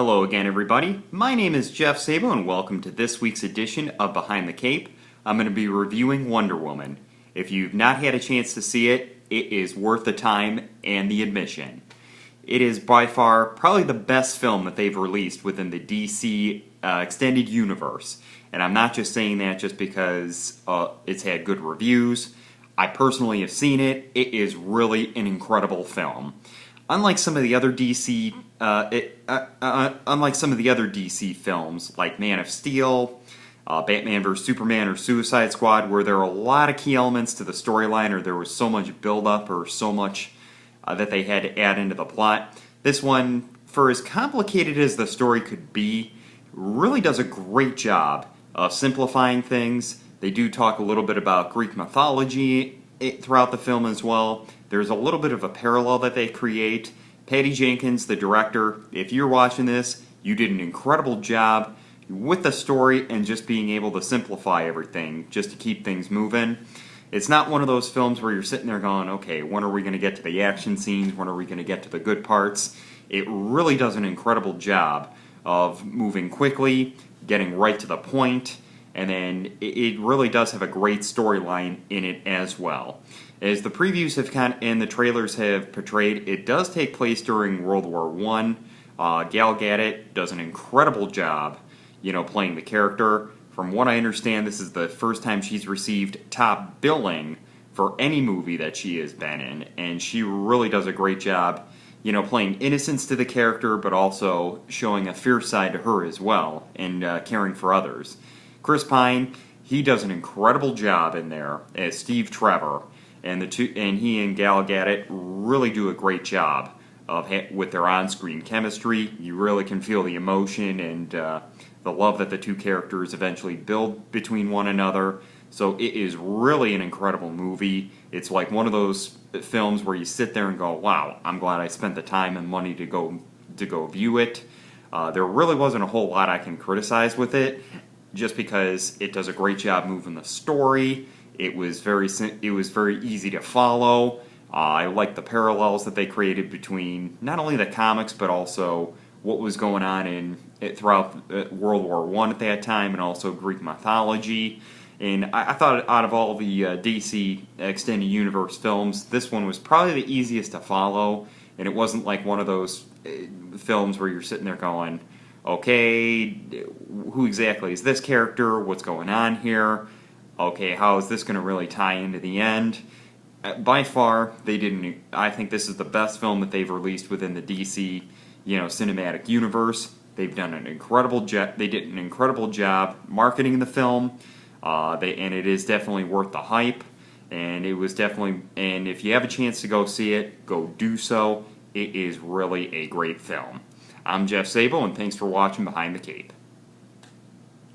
Hello again, everybody. My name is Jeff Sabo, and welcome to this week's edition of Behind the Cape. I'm going to be reviewing Wonder Woman. If you've not had a chance to see it, it is worth the time and the admission. It is by far probably the best film that they've released within the DC extended universe. And I'm not just saying that just because it's had good reviews. I personally have seen it. It is really an incredible film. Unlike some of the other DC films like Man of Steel, Batman vs. Superman, or Suicide Squad, where there are a lot of key elements to the storyline, or there was so much build-up, or so much that they had to add into the plot, this one, for as complicated as the story could be, really does a great job of simplifying things. They do talk a little bit about Greek mythology throughout the film as well. There's a little bit of a parallel that they create. Patty Jenkins, the director, if you're watching this, you did an incredible job with the story and just being able to simplify everything just to keep things moving. It's not one of those films where you're sitting there going, okay, when are we going to get to the action scenes? When are we going to get to the good parts? It really does an incredible job of moving quickly, getting right to the point, and then it really does have a great storyline in it as well. As the previews have and the trailers have portrayed, it does take place during World War I. Gal Gadot does an incredible job, playing the character. From what I understand, this is the first time she's received top billing for any movie that she has been in, and she really does a great job, playing innocence to the character, but also showing a fierce side to her as well, and caring for others. Chris Pine, he does an incredible job in there as Steve Trevor, and he and Gal Gadot really do a great job with their on-screen chemistry. You really can feel the emotion and the love that the two characters eventually build between one another. So it is really an incredible movie. It's like one of those films where you sit there and go, wow, I'm glad I spent the time and money to go view it. There really wasn't a whole lot I can criticize with it, just because it does a great job moving the story. It was very easy to follow. I like the parallels that they created between not only the comics, but also what was going on throughout World War I at that time, and also Greek mythology. And I thought out of all the DC Extended Universe films, this one was probably the easiest to follow, and it wasn't like one of those films where you're sitting there going, okay, who exactly is this character? What's going on here? Okay, how is this going to really tie into the end? By far, they didn't. I think this is the best film that they've released within the DC, cinematic universe. They've done an incredible job. They did an incredible job marketing the film. And it is definitely worth the hype. And it was definitely. And if you have a chance to go see it, go do so. It is really a great film. I'm Jeff Sabo, and thanks for watching Behind the Cape.